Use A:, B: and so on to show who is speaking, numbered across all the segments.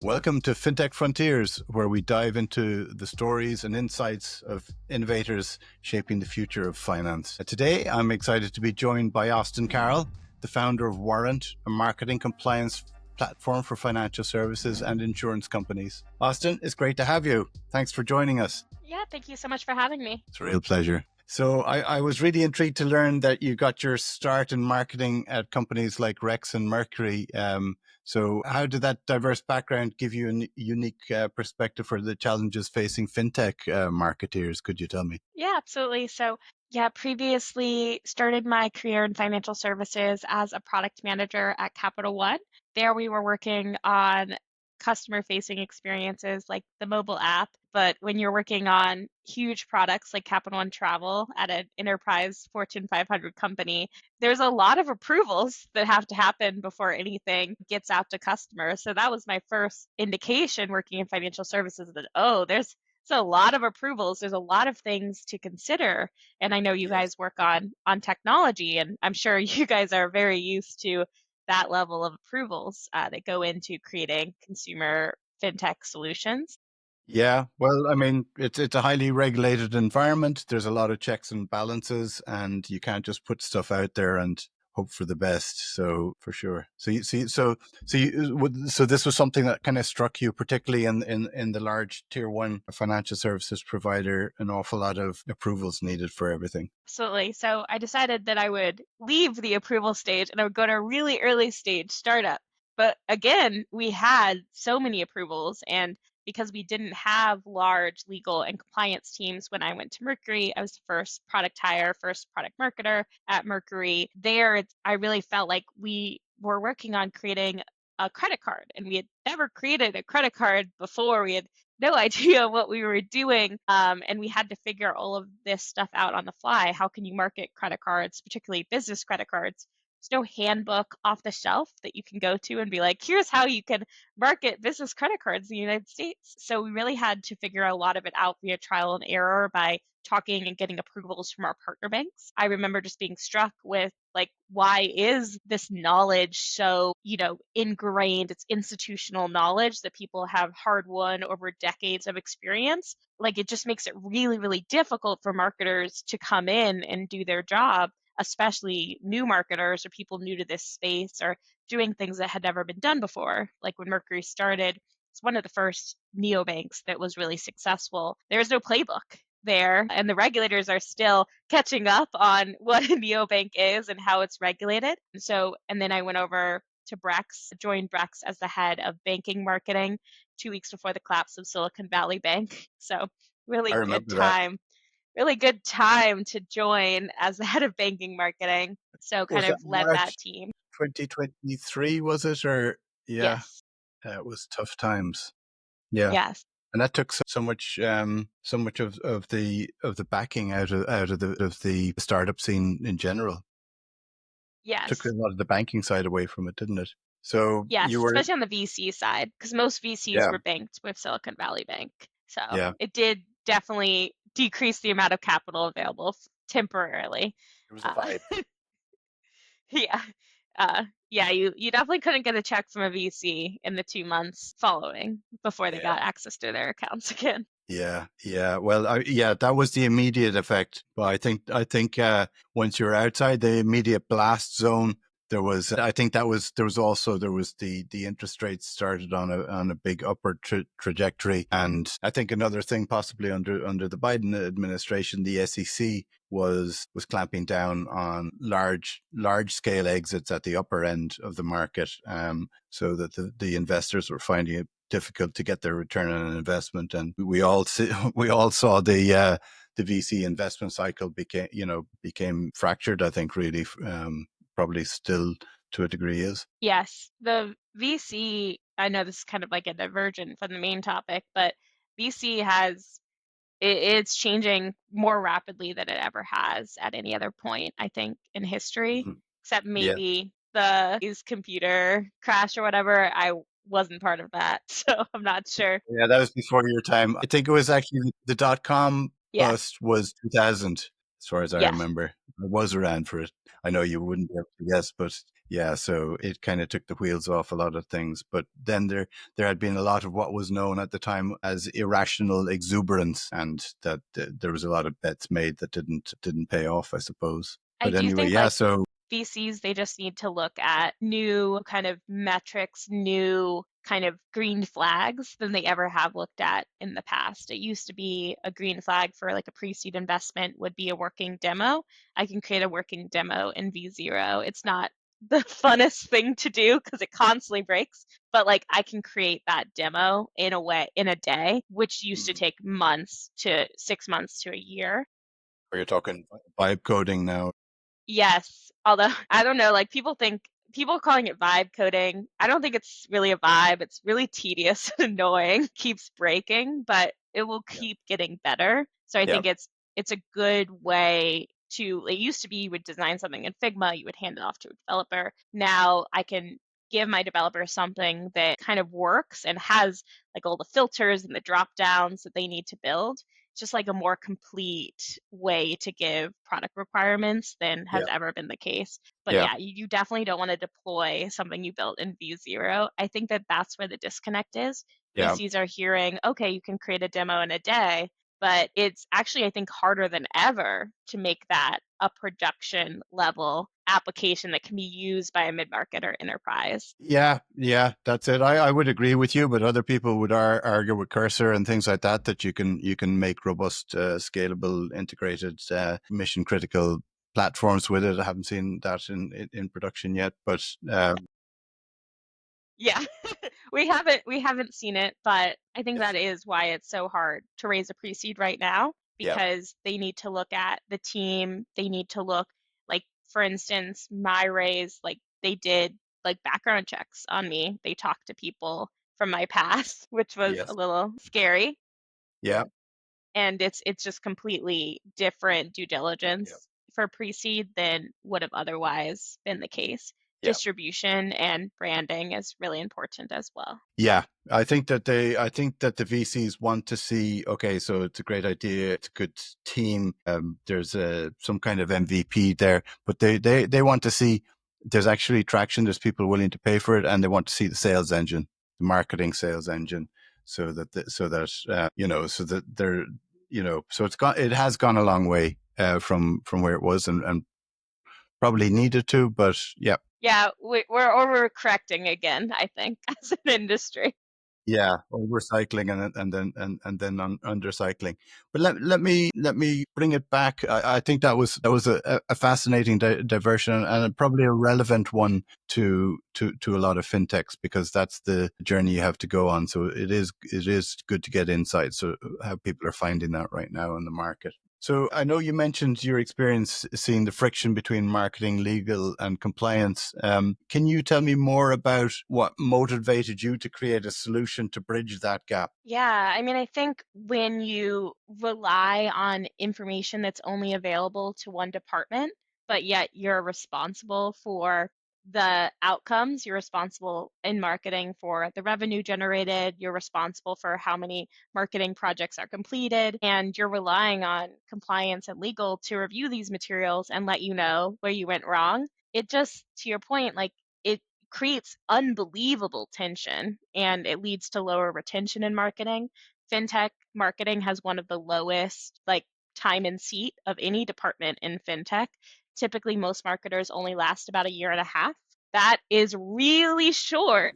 A: Welcome to Fintech Frontiers, where we dive into the stories and insights of innovators shaping the future of finance. Today, I'm excited to be joined by Austin Carroll, the founder of Warrant, a marketing compliance platform for financial services and insurance companies. Austin, it's great to have you. Thanks for joining us.
B: Yeah, thank you so much for having me.
A: It's a real pleasure. So I was really intrigued to learn that you got your start in marketing at companies like Brex and Mercury. So how did that diverse background give you a unique perspective for the challenges facing fintech marketeers? Could you tell me?
B: Yeah, absolutely. So, yeah, previously started my career in financial services as a product manager at Capital One. There we were working on customer facing experiences like the mobile app. But when you're working on huge products like Capital One Travel at an enterprise Fortune 500 company, there's a lot of approvals that have to happen before anything gets out to customers. So that was my first indication working in financial services that, oh, there's a lot of approvals. There's a lot of things to consider. And I know you
A: Yes.
B: guys work on technology, and I'm sure you guys are very used to that level of approvals that go into creating consumer fintech solutions.
A: Yeah, well, I mean, it's a highly regulated environment. There's a lot of checks and balances, and you can't just put stuff out there and hope for the best. So for sure. So you see, so this was something that kind of struck you, particularly in the large tier one financial services provider. An awful lot of approvals needed for everything.
B: Absolutely. So I decided that I would leave the approval stage and I would go to a really early stage startup. But again, we had so many approvals, and because we didn't have large legal and compliance teams when I went to Mercury, I was the first product hire, first product marketer at Mercury. There, I really felt like we were working on creating a credit card, and we had never created a credit card before. We had no idea what we were doing. And we had to figure all of this stuff out on the fly. How can you market credit cards, particularly business credit cards? There's no handbook off the shelf that you can go to and be like, here's how you can market business credit cards in the United States. So we really had to figure a lot of it out via trial and error by talking and getting approvals from our partner banks. I remember just being struck with like, why is this knowledge so, ingrained? It's institutional knowledge that people have hard won over decades of experience. Like, it just makes it really, really difficult for marketers to come in and do their job, especially new marketers or people new to this space or doing things that had never been done before. Like when Mercury started, it's one of the first neobanks that was really successful. There's no playbook there, and the regulators are still catching up on what a neobank is and how it's regulated. And then I went over to Brex, joined Brex as the head of banking marketing 2 weeks before the collapse of Silicon Valley Bank. So
A: I remember that.
B: really good time to join as the head of banking marketing. So kind
A: Was that
B: of led that
A: March
B: team.
A: 2023? Was it or yeah?
B: Yes.
A: It was tough times. Yeah.
B: Yes.
A: And that took so much of the backing out of the startup scene in general. Took a
B: Yes.
A: lot of the banking side away from it, didn't it? So
B: Yes,
A: you were,
B: especially on the VC side, because most VCs
A: yeah,
B: were banked with Silicon Valley Bank. So
A: yeah.
B: it did definitely decrease the amount of capital available temporarily.
A: It was a
B: Uh,
A: vibe.
B: yeah. Yeah, you definitely couldn't get a check from a VC in the 2 months following before they
A: Yeah,
B: got access to their accounts again.
A: yeah, yeah. Well, yeah, that was the immediate effect. But I think once you're outside the immediate blast zone, there was. I think there was the interest rates started on a big upward trajectory, and I think another thing possibly under the Biden administration, the SEC was clamping down on large scale exits at the upper end of the market, so that the investors were finding it difficult to get their return on an investment, and we all saw the VC investment cycle became fractured. I think really, probably still to a degree is.
B: Yes, the VC, I know this is kind of like a diversion from the main topic, but VC it's changing more rapidly than it ever has at any other point, I think, in history,
A: Mhm.
B: except
A: Yeah,
B: maybe the his computer crash or whatever. I wasn't part of that, so I'm not sure.
A: yeah, that was before your time. I think it was actually the .com
B: Yes,
A: bust was 2000, as far as I
B: yes,
A: remember. I was around for it. I know you wouldn't be able to guess, but yeah, so it kind of took the wheels off a lot of things. But then there had been a lot of what was known at the time as irrational exuberance, and that there was a lot of bets made that didn't pay off, I suppose.
B: I
A: But
B: do
A: anyway,
B: think
A: yeah.
B: like
A: So
B: VCs, they just need to look at new kind of metrics, new kind of green flags than they ever have looked at in the past. It used to be a green flag for like a pre-seed investment would be a working demo. I can create a working demo in V0. It's not the funnest thing to do because it constantly breaks, but like I can create that demo in a way in a day, which used to
A: mm,
B: take months to 6 months to a year.
A: are you talking vibe coding now?
B: Yes, although I don't know, like people calling it vibe coding. I don't think it's really a vibe. It's really tedious and annoying, keeps breaking, but it will
A: Yeah,
B: keep getting better. So I
A: yeah,
B: think it's a good way to, it used to be you would design something in Figma, you would hand it off to a developer. Now I can give my developer something that kind of works and has like all the filters and the drop downs that they need to build, just like a more complete way to give product requirements than has
A: yeah,
B: ever been the case. But
A: yeah,
B: yeah, you definitely don't want to deploy something you built in V0. I think that that's where the disconnect is.
A: yeah.
B: VCs are hearing, okay, you can create a demo in a day, but it's actually, I think, harder than ever to make that a production level application that can be used by a mid-market or enterprise.
A: Yeah, yeah, that's it. I would agree with you, but other people would argue with Cursor and things like that that you can make robust, scalable, integrated, mission critical platforms with it. I haven't seen that in production yet, but
B: Yeah, we haven't seen it, but I think
A: yes,
B: that is why it's so hard to raise a pre-seed right now
A: yeah,
B: because they need to look at the team. They need to look like, for instance, my raise, like they did like background checks on me. They talked to people from my past, which was a
A: yes,
B: little scary,
A: yeah,
B: and it's just completely different due
A: yeah,
B: diligence for pre-seed than would have otherwise been the case.
A: yeah.
B: Distribution and branding is really important as well.
A: Yeah, I think that the VCs want to see, okay, so it's a great idea, it's a good team, there's some kind of MVP there, but they want to see there's actually traction, there's people willing to pay for it, and they want to see the sales engine, the marketing sales engine, so that so that they're, so it has gone a long way from where it was, and probably needed to, but yeah.
B: Yeah, we're overcorrecting again, I think, as an industry.
A: Yeah, overcycling and then undercycling. But let me bring it back. I think that was a fascinating diversion and probably a relevant one to a lot of fintechs because that's the journey you have to go on. So it is good to get insights so how people are finding that right now in the market. So I know you mentioned your experience seeing the friction between marketing, legal, and compliance. Can you tell me more about what motivated you to create a solution to bridge that gap?
B: Yeah, I mean, I think when you rely on information that's only available to one department, but yet you're responsible for the outcomes, you're responsible in marketing for the revenue generated, you're responsible for how many marketing projects are completed, and you're relying on compliance and legal to review these materials and let you know where you went wrong. It just, to your point, like, it creates unbelievable tension and it leads to lower retention in marketing. Fintech marketing has one of the lowest like time in seat of any department in fintech. Typically, most marketers only last about a year and a half. That is really short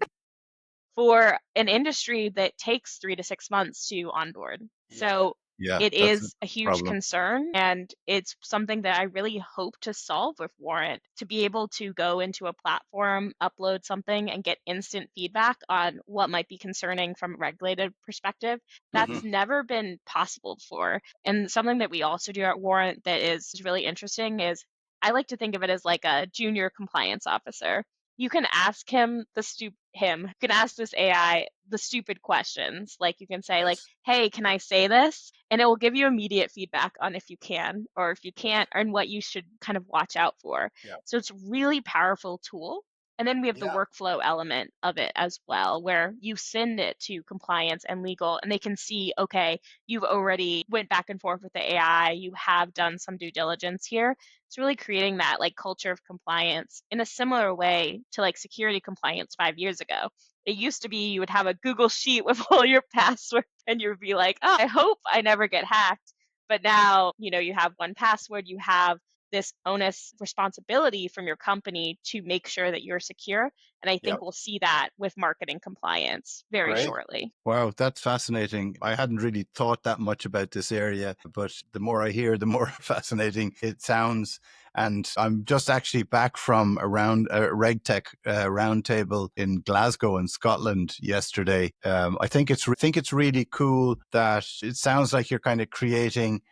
B: for an industry that takes 3 to 6 months to onboard.
A: Yeah.
B: So
A: Yeah,
B: it
A: that's a
B: is a huge
A: problem.
B: concern, and it's something that I really hope to solve with Warrant to be able to go into a platform, upload something, and get instant feedback on what might be concerning from a regulated perspective.
A: Hmm.
B: That's never been possible before. And something that we also do at Warrant that is really interesting is I like to think of it as like a junior compliance officer. You can ask him you can ask this AI the stupid questions. Like you can say like,
A: Yes.
B: "Hey, can I say this?" And it will give you immediate feedback on if you can or if you
A: Yes.
B: can't and what you should kind of watch out for.
A: Yeah.
B: So it's a really powerful tool. And then we have the
A: Yeah.
B: workflow element of it as well, where you send it to compliance and legal, and they can see, okay, you've already went back and forth with the AI, you have done some due diligence here. It's really creating that like culture of compliance in a similar way to like security compliance 5 years ago. It used to be you would have a Google sheet with all your passwords, and you'd be like, oh, I hope I never get hacked. But now, you have one password, you have this onus responsibility from your company to make sure that you're secure. And I
A: Yeah.
B: think we'll see that with marketing compliance very
A: Great.
B: shortly.
A: Wow, that's fascinating. I hadn't really thought that much about this area, but the more I hear, the more fascinating it sounds. And I'm just actually back from around a RegTech roundtable in Glasgow in Scotland yesterday. I think it's really cool that it sounds like you're kind of creating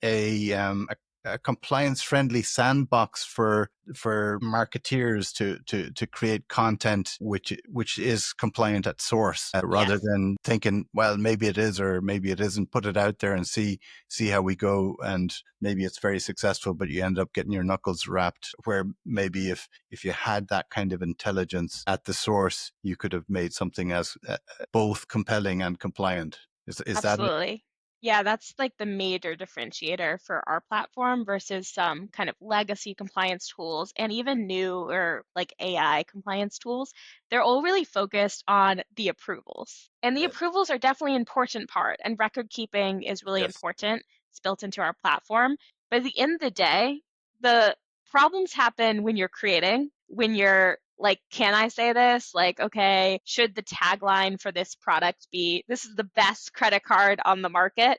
A: a compliance friendly sandbox for marketeers to create content which is compliant at source, rather
B: Yes,
A: than thinking, well, maybe it is or maybe it isn't. Put it out there and see how we go, and maybe it's very successful, but you end up getting your knuckles wrapped. Where maybe if you had that kind of intelligence at the source, you could have made something as both compelling and compliant. Is that it?
B: absolutely. Yeah, that's like the major differentiator for our platform versus some kind of legacy compliance tools and even newer like AI compliance tools. They're all really focused on the approvals. And the
A: Yes.
B: approvals are definitely an important part, and record keeping is really
A: Yes.
B: important. It's built into our platform. But at the end of the day, the problems happen when you're creating, when you're like, can I say this? Like, okay, should the tagline for this product be, this is the best credit card on the market?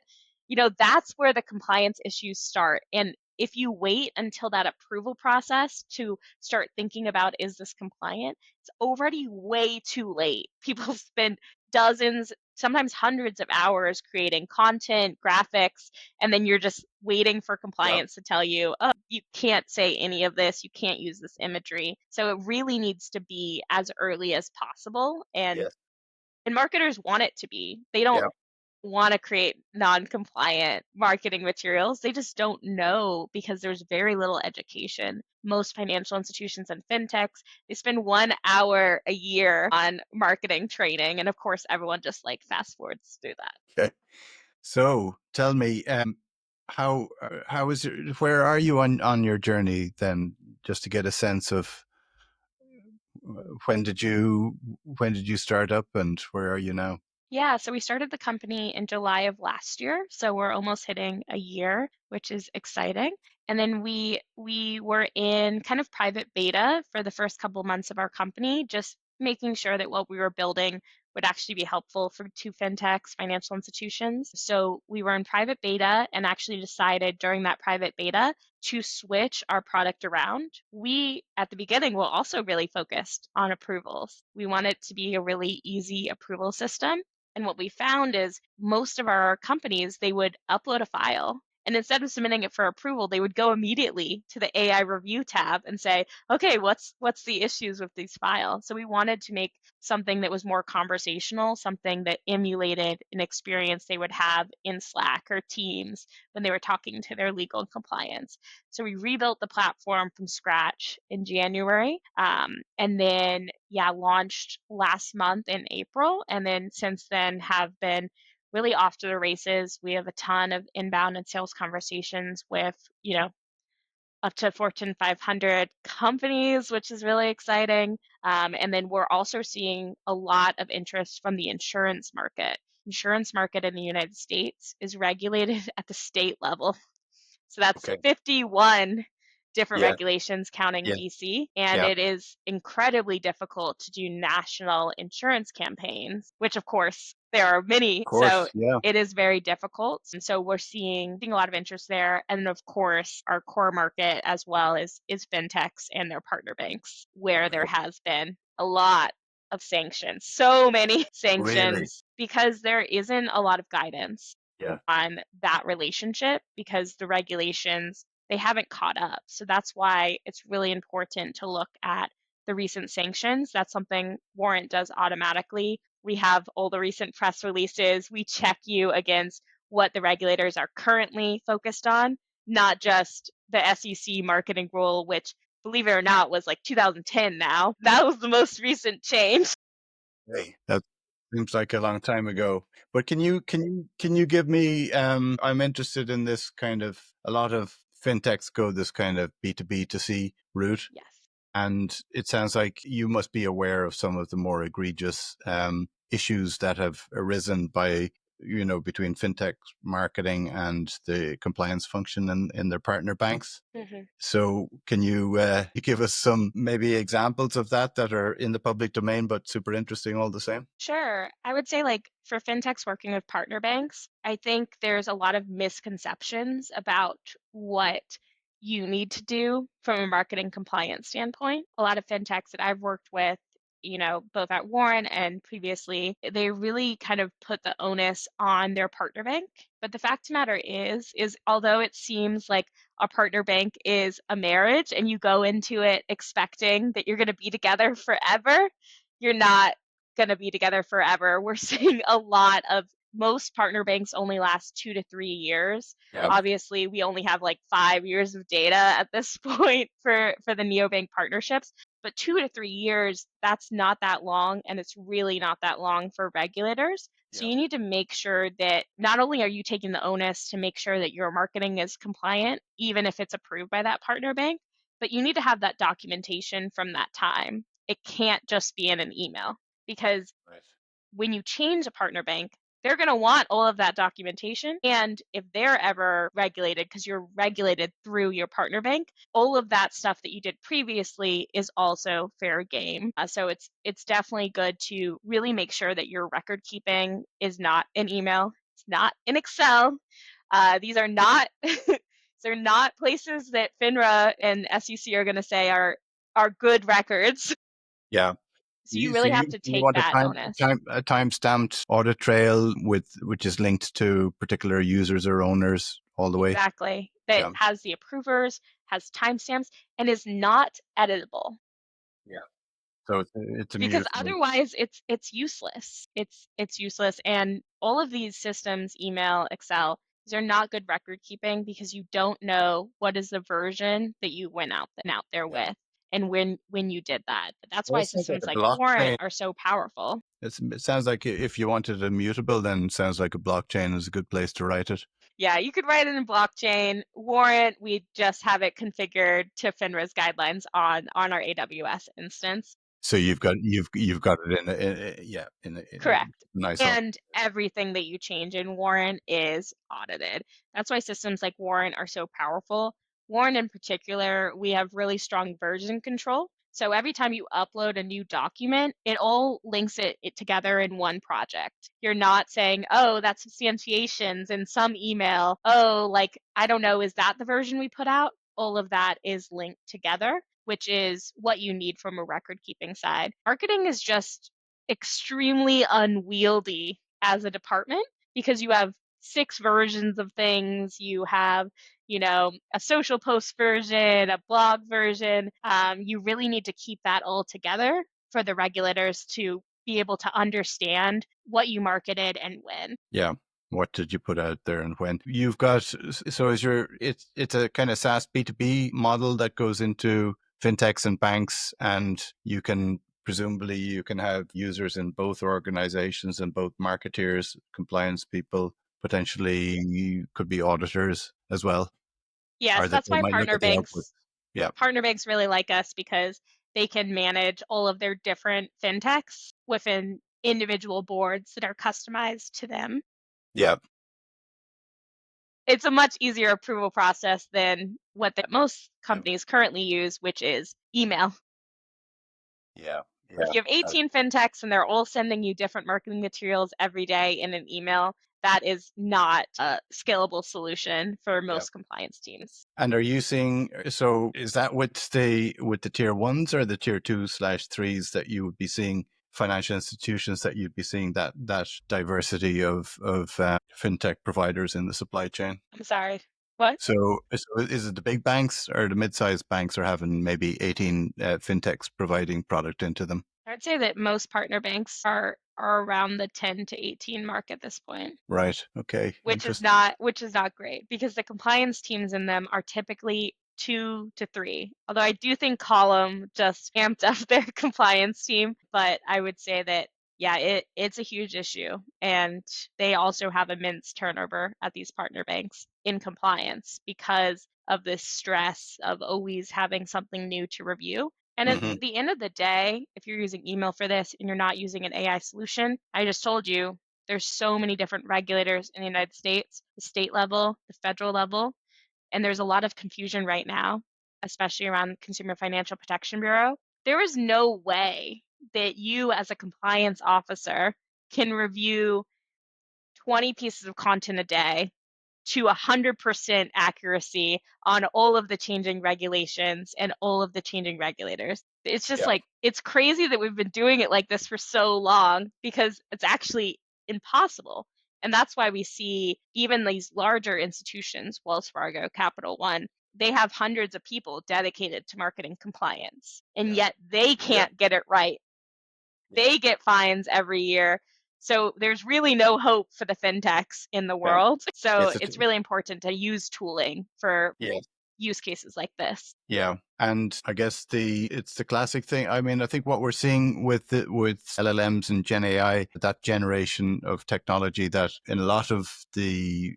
B: That's where the compliance issues start. And if you wait until that approval process to start thinking about, is this compliant? It's already way too late. People spend dozens, sometimes hundreds of hours creating content, graphics, and then you're just waiting for
A: Yeah.
B: compliance to tell you, oh, you can't say any of this, you can't use this imagery. So it really needs to be as early as possible. And
A: Yes.
B: marketers want it to be. They don't
A: Yeah.
B: want to create non-compliant marketing materials. They just don't know because there's very little education. Most financial institutions and fintechs, they spend 1 hour a year on marketing training. And of course, everyone just like fast forwards through that.
A: Okay. So tell me, how is it? Where are you on your journey then? Just to get a sense of when did you start up and where are you now?
B: Yeah, so we started the company in July of last year, so we're almost hitting a year, which is exciting. And then we were in kind of private beta for the first couple months of our company, just making sure that what we were building would actually be helpful for to fintechs, financial institutions. So we were in private beta and actually decided during that private beta to switch our product around. We, at the beginning, were also really focused on approvals. We wanted to be a really easy approval system. And what we found is most of our companies, they would upload a file. And instead of submitting it for approval, they would go immediately to the AI review tab and say, okay, what's the issues with these files? So we wanted to make something that was more conversational, something that emulated an experience they would have in Slack or Teams when they were talking to their legal and compliance. So we rebuilt the platform from scratch in January, and then yeah, launched last month in April, and then since then have been really off to the races. We have a ton of inbound and sales conversations with up to Fortune 500 companies, which is really exciting. And then we're also seeing a lot of interest from the insurance market. Insurance market in the United States is regulated at the state level. So that's
A: Okay.
B: 51 different
A: Yeah.
B: regulations counting
A: Yeah.
B: DC. And
A: Yeah. Of
B: it is incredibly difficult to do national insurance campaigns, which of course there are many. So
A: course. Yeah.
B: it is very difficult. And so we're seeing a lot of interest there. And then of course our core market as well is fintechs and their partner banks, where there
A: Right.
B: has been a lot of sanctions, so many
A: Really.
B: sanctions, because there isn't a lot of guidance
A: Yeah.
B: on that relationship because the regulations, they haven't caught up. So that's why it's really important to look at the recent sanctions. That's something Warrant does automatically. We have all the recent press releases. We check you against what the regulators are currently focused on, not just the SEC marketing rule, which believe it or not, was like 2010 now. That was the most recent change.
A: Hey, that seems like a long time ago. But can you give me? I'm interested in this kind of. A lot of fintechs go this kind of B2B to C route,
B: Yes.
A: and it sounds like you must be aware of some of the more egregious issues that have arisen by between fintech marketing and the compliance function in their partner banks.
B: Mhm.
A: So can you give us some maybe examples of that are in the public domain, but super interesting all the same?
B: Sure. I would say, like, for fintechs working with partner banks, I think there's a lot of misconceptions about what you need to do from a marketing compliance standpoint. A lot of fintechs that I've worked with, both at Warrant and previously, they really kind of put the onus on their partner bank. But the fact of the matter is although it seems like a partner bank is a marriage and you go into it expecting that you're going to be together forever, you're not going to be together forever. We're seeing a lot of most partner banks only last 2 to 3 years.
A: Yeah.
B: Obviously, we only have like 5 years of data at this point for the neobank partnerships, but 2 to 3 years, that's not that long, and it's really not that long for regulators. So
A: Yeah.
B: you need to make sure that not only are you taking the onus to make sure that your marketing is compliant, even if it's approved by that partner bank, but you need to have that documentation from that time. It can't just be in an email because
A: Right.
B: when you change a partner bank, they're going to want all of that documentation. And if they're ever regulated, because you're regulated through your partner bank, all of that stuff that you did previously is also fair game. So it's definitely good to really make sure that your record keeping is not in email, it's not in Excel. These are not they're not places that FINRA and SEC are going to say are good records.
A: Yeah.
B: So you
A: So
B: really have to
A: you
B: take
A: want
B: that onus.
A: a time stamped audit trail which is linked to particular users or owners all the way.
B: Exactly. That
A: Yeah.
B: has the approvers, has timestamps, and is not editable
A: Yeah. So it's
B: because
A: immutable.
B: otherwise it's useless. It's useless. And all of these systems, email, Excel, these are not good record keeping because you don't know what is the version that you went out there
A: Yeah.
B: with and when you did that. That's
A: Well,
B: why
A: it sounds like
B: systems
A: a
B: like Warrant
A: blockchain.
B: are so powerful.
A: It sounds like if you wanted immutable, then it sounds like a blockchain is a good place to write it.
B: Yeah, you could write it in blockchain. Warrant, we just have it configured to FINRA's guidelines on our AWS instance.
A: So you've got it in a
B: Correct.
A: nice order.
B: And everything that you change in Warrant is audited. That's why systems like Warrant are so powerful. Warrant in particular, we have really strong version control. So every time you upload a new document, it all links it together in one project. You're not saying, oh, that's substantiations in some email. Oh, like, I don't know, is that the version we put out? All of that is linked together, which is what you need from a record keeping side. Marketing is just extremely unwieldy as a department because you have six versions of things. You have, a social post version, a blog version. You really need to keep that all together for the regulators to be able to understand what you marketed and when.
A: Yeah. What did you put out there and when? You've got so is your it's a kind of SaaS B2B model that goes into fintechs and banks, and presumably you can have users in both organizations and both marketeers, compliance people, potentially you could be auditors as well, or
B: Yes,
A: that
B: that's
A: they
B: why
A: might look at the output. Yeah.
B: partner banks really like us because they can manage all of their different fintechs within individual boards that are customized to them.
A: Yeah.
B: It's a much easier approval process than what most
A: Yeah.
B: companies currently use, which is email.
A: Yeah.
B: If
A: Yeah.
B: you have 18 fintechs and they're all sending you different marketing materials every day in an email, that is not a scalable solution for
A: Yeah.
B: most compliance teams.
A: And are you seeing, so is that with the tier ones or the tier two/threes that you would be seeing financial institutions that you'd be seeing that diversity of fintech providers in the supply chain?
B: I'm sorry. What?
A: So is it the big banks or the mid-sized banks are having maybe 18 fintechs providing product into them?
B: I'd say that most partner banks are around the 10 to 18 mark at this point,
A: Right. Okay. Interesting.
B: which is not great because the compliance teams in them are typically 2 to 3. Although I do think Column just amped up their compliance team, but I would say that yeah, it's a huge issue, and they also have immense turnover at these partner banks in compliance because of this stress of always having something new to review. And at
A: Hmm.
B: the end of the day, if you're using email for this and you're not using an AI solution, I just told you there's so many different regulators in the United States, the state level, the federal level, and there's a lot of confusion right now, especially around Consumer Financial Protection Bureau. There is no way that you, as a compliance officer, can review 20 pieces of content a day to 100% accuracy on all of the changing regulations and all of the changing regulators. It's just
A: Yeah.
B: like, it's crazy that we've been doing it like this for so long because it's actually impossible. And that's why we see even these larger institutions, Wells Fargo, Capital One, they have hundreds of people dedicated to marketing compliance, and
A: Yeah.
B: yet they
A: Yeah.
B: can't get it right.
A: Yeah.
B: They get fines every year. So there's really no hope for the fintechs in the
A: Yeah.
B: world. So
A: It's a,
B: it's really important to use tooling for
A: yeah.
B: use cases like this.
A: Yeah, and I guess it's the classic thing. I mean, I think what we're seeing with LLMs and Gen AI, that generation of technology, that in a lot of the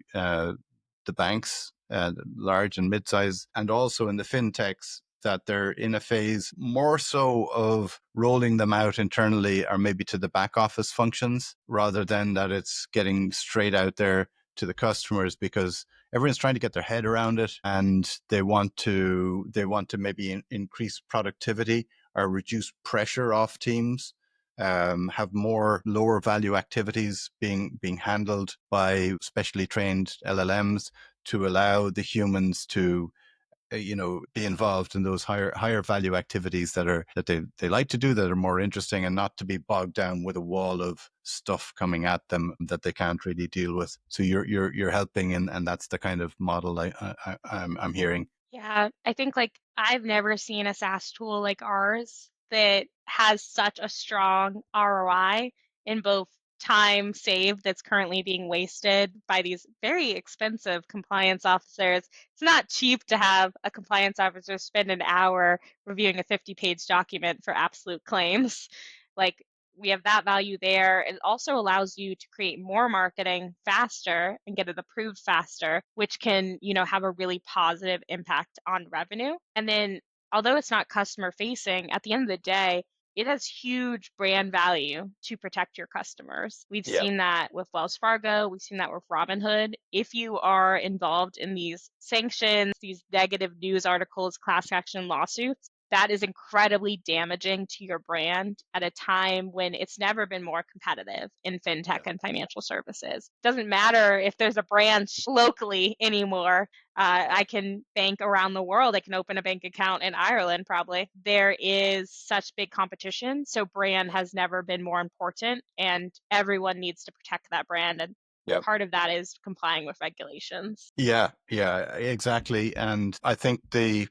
A: banks, large and mid-size, and also in the fintechs, that they're in a phase more so of rolling them out internally or maybe to the back office functions rather than that it's getting straight out there to the customers, because everyone's trying to get their head around it, and they want to maybe increase productivity or reduce pressure off teams, have more lower value activities being handled by specially trained LLMs to allow the humans to be involved in those higher value activities that they like to do, that are more interesting, and not to be bogged down with a wall of stuff coming at them that they can't really deal with. So you're helping, and that's the kind of model I'm hearing.
B: Yeah, I think like I've never seen a SaaS tool like ours that has such a strong ROI in both time saved that's currently being wasted by these very expensive compliance officers. It's not cheap to have a compliance officer spend an hour reviewing a 50-page document for absolute claims. Like we have that value there. It also allows you to create more marketing faster and get it approved faster, which can, have a really positive impact on revenue. And then, although it's not customer facing, at the end of the day, it has huge brand value to protect your customers. We've
A: Yeah.
B: seen that with Wells Fargo. We've seen that with Robinhood. If you are involved in these sanctions, these negative news articles, class action lawsuits, that is incredibly damaging to your brand at a time when it's never been more competitive in fintech
A: Yeah.
B: and financial services. Doesn't matter if there's a branch locally anymore. I can bank around the world. I can open a bank account in Ireland, probably. There is such big competition. So, brand has never been more important, and everyone needs to protect that brand. And
A: Yeah.
B: part of that is complying with regulations.
A: Yeah, yeah, exactly. And I think the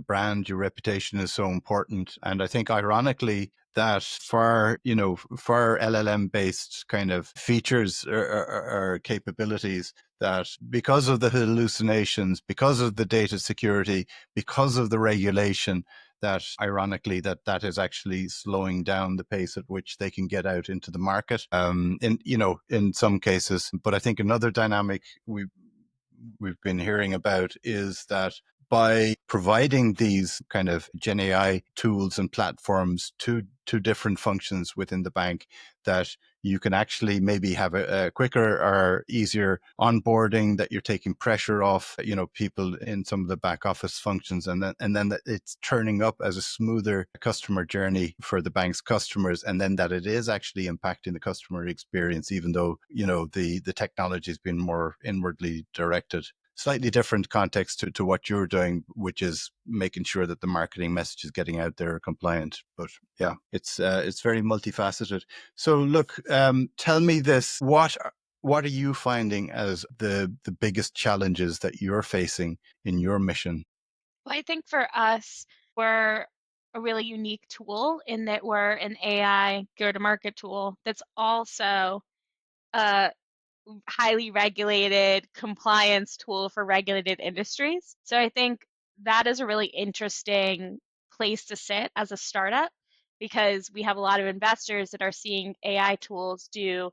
A: brand, your reputation is so important. And I think ironically that for LLM based kind of features or capabilities, that because of the hallucinations, because of the data security, because of the regulation, that ironically that is actually slowing down the pace at which they can get out into the market, in some cases. But I think another dynamic we've been hearing about is that by providing these kind of Gen AI tools and platforms to different functions within the bank, that you can actually maybe have a quicker or easier onboarding, that you're taking pressure off, people in some of the back office functions, and then that it's turning up as a smoother customer journey for the bank's customers, and then that it is actually impacting the customer experience, even though, the technology has been more inwardly directed. Slightly different context to what you're doing, which is making sure that the marketing message is getting out there compliant. But yeah, it's very multifaceted. So look, tell me this: what are you finding as the biggest challenges that you're facing in your mission?
B: Well, I think for us, we're a really unique tool in that we're an AI go-to-market tool that's also a highly regulated compliance tool for regulated industries. So I think that is a really interesting place to sit as a startup because we have a lot of investors that are seeing AI tools do,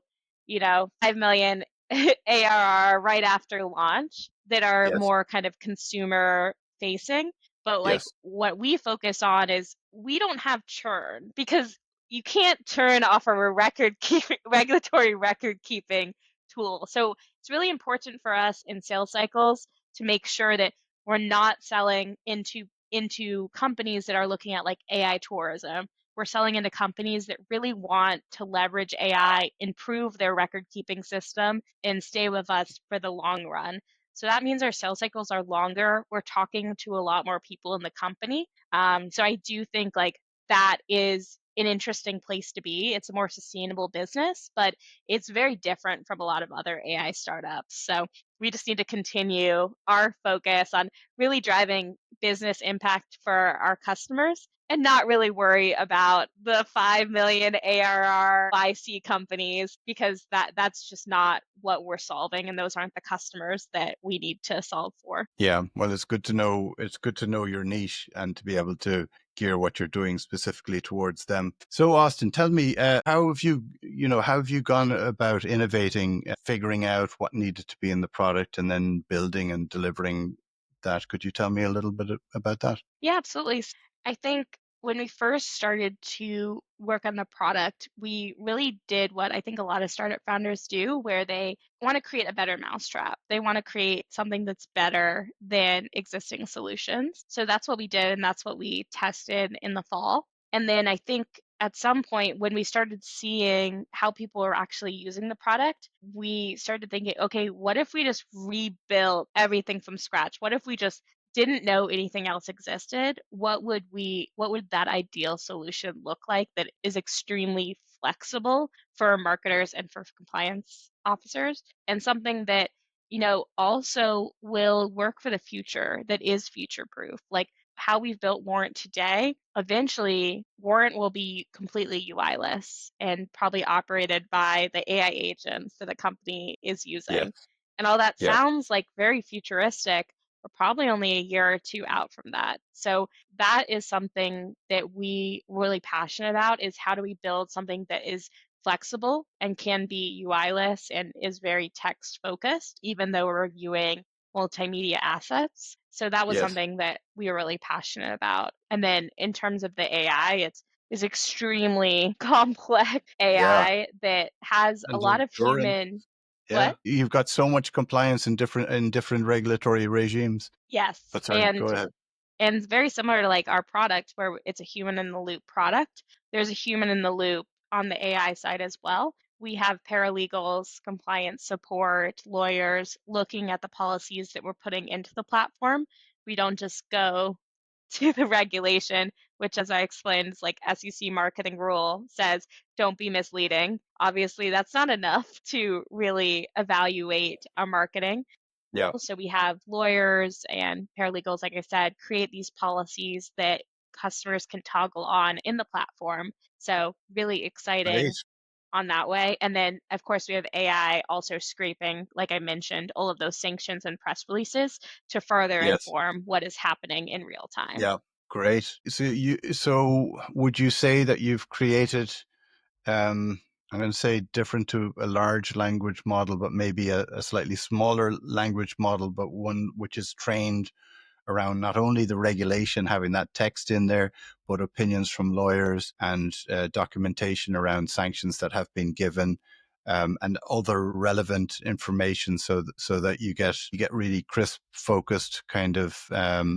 B: 5 million ARR right after launch that are
A: Yes.
B: more kind of consumer facing. But like
A: Yes.
B: what we focus on is we don't have churn because you can't churn off of a regulatory record keeping tool. So it's really important for us in sales cycles to make sure that we're not selling into companies that are looking at like AI tourism. We're selling into companies that really want to leverage AI, improve their record keeping system, and stay with us for the long run. So that means our sales cycles are longer. We're talking to a lot more people in the company. So I do think like that is an interesting place to be. It's a more sustainable business, but it's very different from a lot of other AI startups. So we just need to continue our focus on really driving business impact for our customers and not really worry about the 5 million ARR YC companies because that's just not what we're solving and those aren't the customers that we need to solve for.
A: Yeah, well, it's good to know. It's good to know your niche and to be able to gear what you're doing specifically towards them. So, Austin, tell me, how have how have you gone about innovating, figuring out what needed to be in the product, and then building and delivering that? Could you tell me a little bit about that?
B: Yeah, absolutely. I think when we first started to work on the product, we really did what I think a lot of startup founders do, where they want to create a better mousetrap. They want to create something that's better than existing solutions. So that's what we did, and that's what we tested in the fall. And then I think at some point when we started seeing how people are actually using the product, we started thinking, okay, what if we just rebuilt everything from scratch? What if we just didn't know anything else existed, what would that ideal solution look like that is extremely flexible for marketers and for compliance officers and something that, also will work for the future that is future proof. Like how we've built Warrant today, eventually Warrant will be completely UI-less and probably operated by the AI agents that the company is
A: Yes.
B: using. And all that
A: Yeah.
B: sounds like very futuristic, we're probably only a year or two out from that. So that is something that we really passionate about is how do we build something that is flexible and can be UI-less and is very text focused, even though we're reviewing multimedia assets. So that was
A: Yes.
B: something that we were really passionate about. And then in terms of the AI, it's is extremely complex
A: Yeah.
B: AI that has a
A: And
B: lot of
A: enduring.
B: human
A: Yeah.
B: what?
A: You've got so much compliance in different regulatory regimes.
B: Yes.
A: But sorry, go ahead.
B: And very similar to like our product where it's a human in the loop product, there's a human in the loop on the AI side as well. We have paralegals, compliance support, lawyers looking at the policies that we're putting into the platform. We don't just go to the regulation, which, as I explained, is like SEC marketing rule says don't be misleading. Obviously, that's not enough to really evaluate our marketing.
A: Yeah.
B: So we have lawyers and paralegals, like I said, create these policies that customers can toggle on in the platform. So really
A: Great.
B: exciting on that way. And then, of course, we have AI also scraping, like I mentioned, all of those sanctions and press releases to further
A: Yes.
B: inform what is happening in real time.
A: Yeah. Great. So would you say that you've created, um, I'm going to say different to a large language model, but maybe a slightly smaller language model, but one which is trained around not only the regulation, having that text in there, but opinions from lawyers and documentation around sanctions that have been given, and other relevant information, so that you get really crisp, focused kind of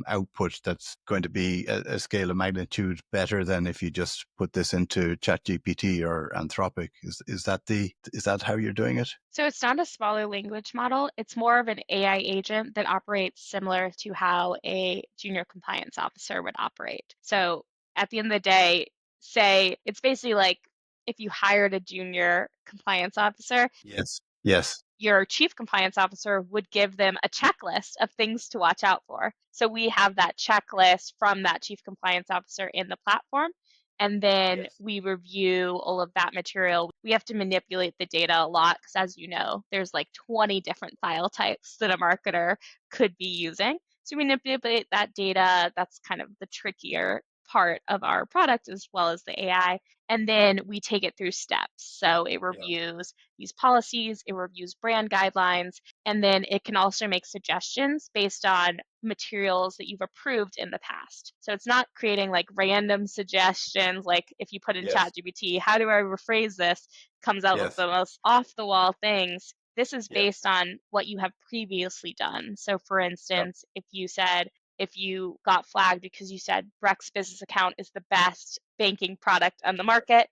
A: output that's going to be a scale of magnitude better than if you just put this into ChatGPT or Anthropic. Is that how you're doing it?
B: So it's not a smaller language model. It's more of an AI agent that operates similar to how a junior compliance officer would operate. So at the end of the day, say it's basically like if you hired a junior compliance officer,
A: Yes. Yes.
B: your chief compliance officer would give them a checklist of things to watch out for. So we have that checklist from that chief compliance officer in the platform. And then
A: Yes.
B: we review all of that material. We have to manipulate the data a lot because, as you know, there's like 20 different file types that a marketer could be using. So we manipulate that data. That's kind of the trickier part of our product as well as the AI. And then we take it through steps. So it
A: Yeah.
B: reviews these policies, it reviews brand guidelines, and then it can also make suggestions based on materials that you've approved in the past. So it's not creating like random suggestions, like if you put in
A: Yes.
B: ChatGPT, how do I rephrase this? Comes out with
A: Yes.
B: the most off the wall things. This is
A: Yeah.
B: based on what you have previously done. So, for
A: Yeah.
B: instance, if you got flagged because you said Brex business account is the best banking product on the market,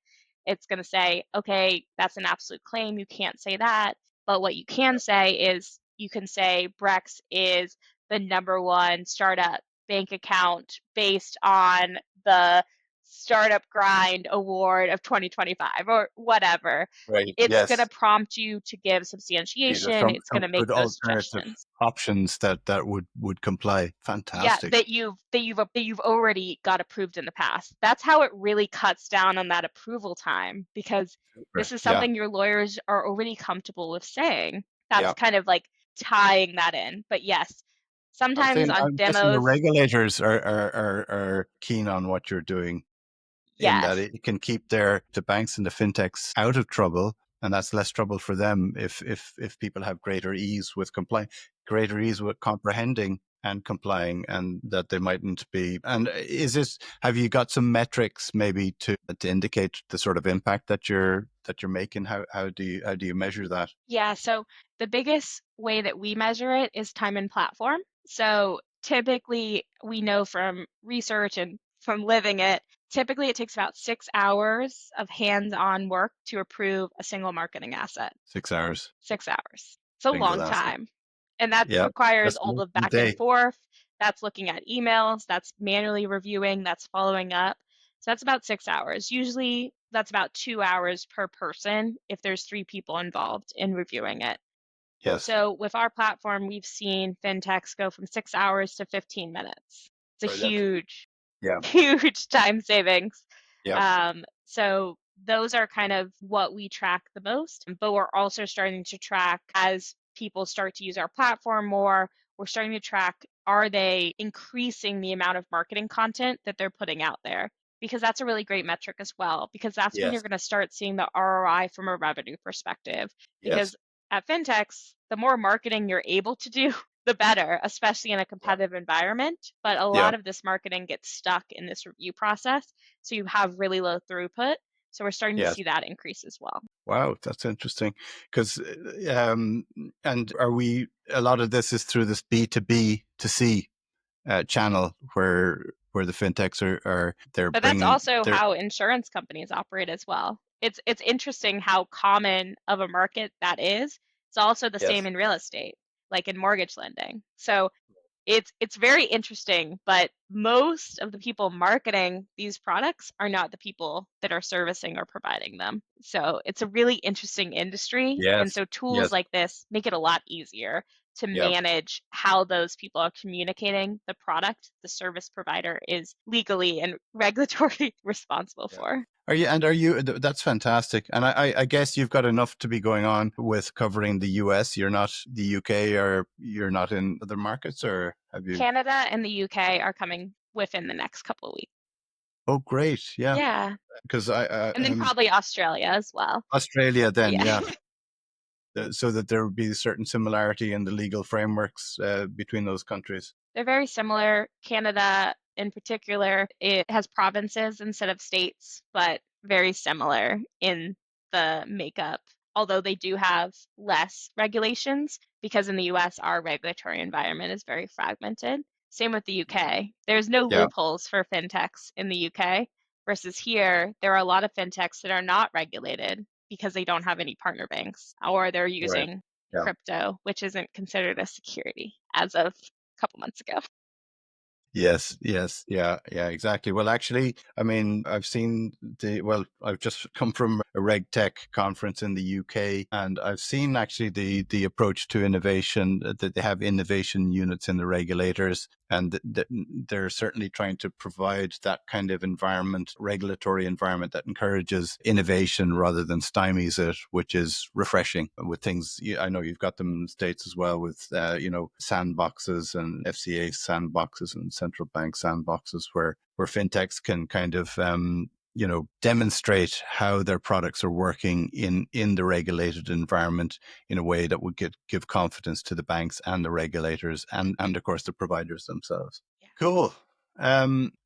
B: it's going to say, okay, that's an absolute claim. You can't say that. But what you can say is you can say Brex is the number one startup bank account based on the Startup Grind Award of 2025 or whatever.
A: Right.
B: It's going to
A: Yes.
B: prompt you to give
A: These are
B: substantiation. It's going
A: some
B: to make
A: good
B: those
A: alternative
B: suggestions.
A: options that would comply.
B: Yeah,
A: Fantastic.
B: that you've already got approved in the past. That's how it really cuts down on that approval time because
A: Super.
B: this is
A: Yeah.
B: something your lawyers are already comfortable with saying. That's
A: Yeah.
B: kind of like tying that in. But yes, sometimes on
A: I'm guessing the
B: demos,
A: regulators are keen on what you're doing, in that
B: yes.
A: it can keep the banks and the fintechs out of trouble, and that's less trouble for them if people have greater ease with complying, greater ease with comprehending and complying, and that they mightn't be. And is this, have you got some metrics maybe to indicate the sort of impact that you're making? How do you measure that?
B: Yeah, so the biggest way that we measure it is time and platform. So typically, we know from research and from living it, typically it takes about 6 hours of hands-on work to approve a single marketing asset.
A: 6 hours,
B: 6 hours. It's a
A: single
B: long
A: asset.
B: time. And that
A: Yeah,
B: requires
A: that's
B: all
A: less
B: the
A: than a
B: back and
A: day.
B: forth. That's looking at emails, that's manually reviewing, that's following up. So that's about 6 hours. Usually that's about 2 hours per person if there's three people involved in reviewing it.
A: Yes,
B: So with our platform, we've seen fintechs go from 6 hours to 15 minutes. It's a
A: brilliant.
B: huge,
A: Yeah,
B: huge time savings.
A: yeah,
B: So those are kind of what we track the most. But we're also starting to track as people start to use our platform more, we're starting to track, are they increasing the amount of marketing content that they're putting out there? Because that's a really great metric as well, because that's when you're
A: yes,
B: going to start seeing the ROI from a revenue perspective.
A: yes,
B: Because at fintechs, the more marketing you're able to do, the better, especially in a
A: yeah,
B: competitive environment. But a
A: yeah,
B: lot of this marketing gets stuck in this review process. So you have really low throughput. So we're starting to
A: yes.
B: see that increase as well.
A: Wow, that's interesting. Because, and are we, a lot of this is through this B2B to C channel where the fintechs are they're
B: But that's
A: bringing
B: also
A: their,
B: how insurance companies operate as well. It's interesting how common of a market that is. It's also the same
A: yes,
B: in real estate, like in mortgage lending. So it's very interesting, but most of the people marketing these products are not the people that are servicing or providing them. So it's a really interesting industry. And
A: yes,
B: so tools
A: yes,
B: like this make it a lot easier to
A: yeah,
B: manage how those people are communicating the product the service provider is legally and regulatory responsible
A: yeah.
B: for.
A: That's fantastic. And I guess you've got enough to be going on with covering the US. You're not the UK, or you're not in other markets, or have you?
B: Canada and the UK are coming within the next couple of weeks.
A: Oh, great. Yeah.
B: Yeah.
A: Because
B: And then probably Australia as well.
A: Australia then,
B: Yeah.
A: yeah. So that there would be a certain similarity in the legal frameworks between those countries.
B: They're very similar. Canada, in particular, it has provinces instead of states, but very similar in the makeup, although they do have less regulations because in the US, our regulatory environment is very fragmented. Same with the UK. There's no
A: Yeah,
B: loopholes for fintechs in the UK versus here, there are a lot of fintechs that are not regulated because they don't have any partner banks or they're
A: right.
B: using
A: Yeah.
B: crypto, which isn't considered a security as of couple months ago.
A: Yes, yes, yeah, yeah, exactly. Well, actually, I mean, I've just come from a RegTech conference in the UK, and I've seen actually the approach to innovation, that they have innovation units in the regulators, and they're certainly trying to provide that kind of environment, regulatory environment that encourages innovation rather than stymies it, which is refreshing with things. I know you've got them in the States as well with, sandboxes and FCA sandboxes and central bank sandboxes where fintechs can kind of, demonstrate how their products are working in the regulated environment in a way that would give confidence to the banks and the regulators and of course the providers themselves.
B: Yeah.
A: Cool.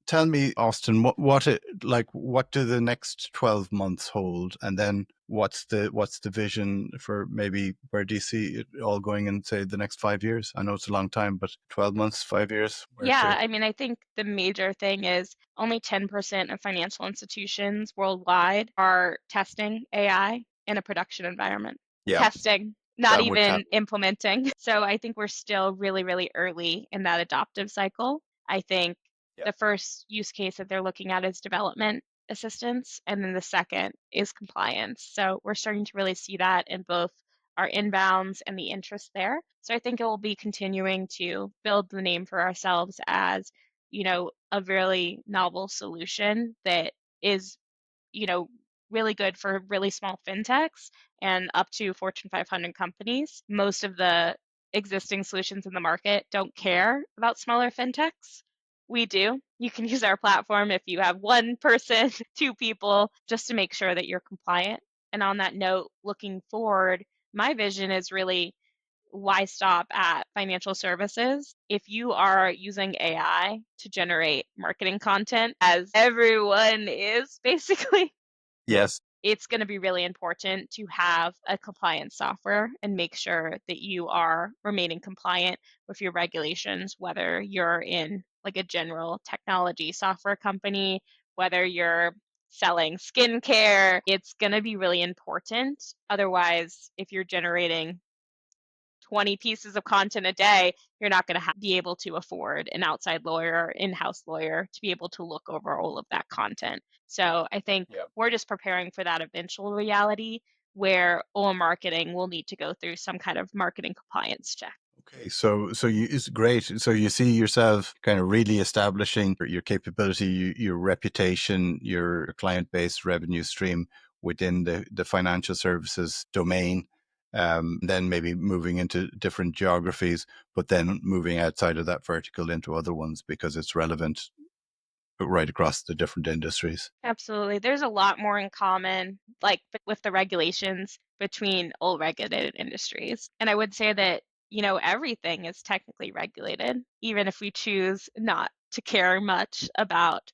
A: Tell me, Austin, what do the next 12 months hold? And then what's the vision for, maybe where do you see it all going in, say, the next 5 years? I know it's a long time, but 12 months, 5 years,
B: Yeah, I mean, I think the major thing is only 10% of financial institutions worldwide are testing AI in a production environment.
A: yeah,
B: Testing, not
A: that would
B: even implementing. So I think we're still really, really early in that adoptive cycle. I think
A: yeah,
B: the first use case that they're looking at is development assistance, and then the second is compliance. So we're starting to really see that in both our inbounds and the interest there. So I think it will be continuing to build the name for ourselves as, a really novel solution that is, you know, really good for really small fintechs and up to Fortune 500 companies. Most of the existing solutions in the market don't care about smaller fintechs. We do. You can use our platform if you have one person, two people, just to make sure that you're compliant. And on that note, looking forward, my vision is really, why stop at financial services? If you are using AI to generate marketing content, as everyone is basically,
A: yes,
B: it's going to be really important to have a compliance software and make sure that you are remaining compliant with your regulations, whether you're in like a general technology software company, whether you're selling skincare, it's going to be really important. Otherwise, if you're generating 20 pieces of content a day, you're not going to be able to afford an outside lawyer or in-house lawyer to be able to look over all of that content. So I think
A: yeah.
B: we're just preparing for that eventual reality where all marketing will need to go through some kind of marketing compliance check.
A: Okay, so it's great. So you see yourself kind of really establishing your capability, your reputation, your client base, revenue stream within the financial services domain. Then maybe moving into different geographies, but then moving outside of that vertical into other ones because it's relevant right across the different industries.
B: Absolutely. There's a lot more in common, like with the regulations between all regulated industries. And I would say that, everything is technically regulated, even if we choose not to care much about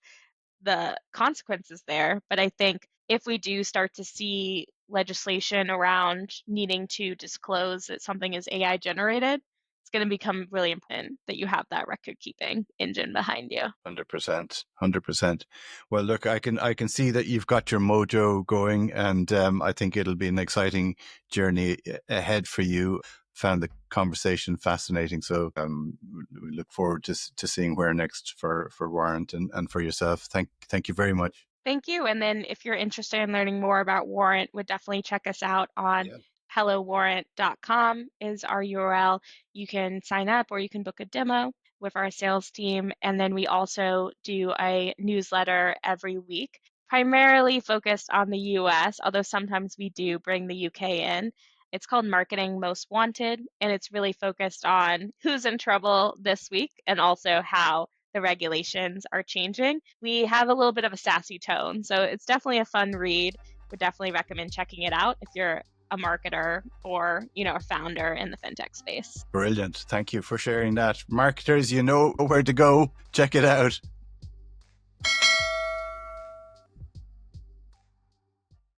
B: the consequences there. But I think if we do start to see legislation around needing to disclose that something is AI generated, it's going to become really important that you have that record keeping engine behind you.
A: 100%, 100%. Well, look, I can see that you've got your mojo going, and I think it'll be an exciting journey ahead for you. Found the conversation fascinating, so we look forward to seeing where next for Warrant and for yourself. Thank you very much.
B: Thank you. And then if you're interested in learning more about Warrant, would definitely check us out on
A: Yeah,
B: hellowarrant.com is our URL. You can sign up or you can book a demo with our sales team. And then we also do a newsletter every week, primarily focused on the US, although sometimes we do bring the UK in. It's called Marketing Most Wanted, and it's really focused on who's in trouble this week and also how the regulations are changing. We have a little bit of a sassy tone, so it's definitely a fun read. Would definitely recommend checking it out if you're a marketer or, a founder in the fintech space.
A: brilliant. Thank you for sharing that. Marketers, you know where to go. Check it out.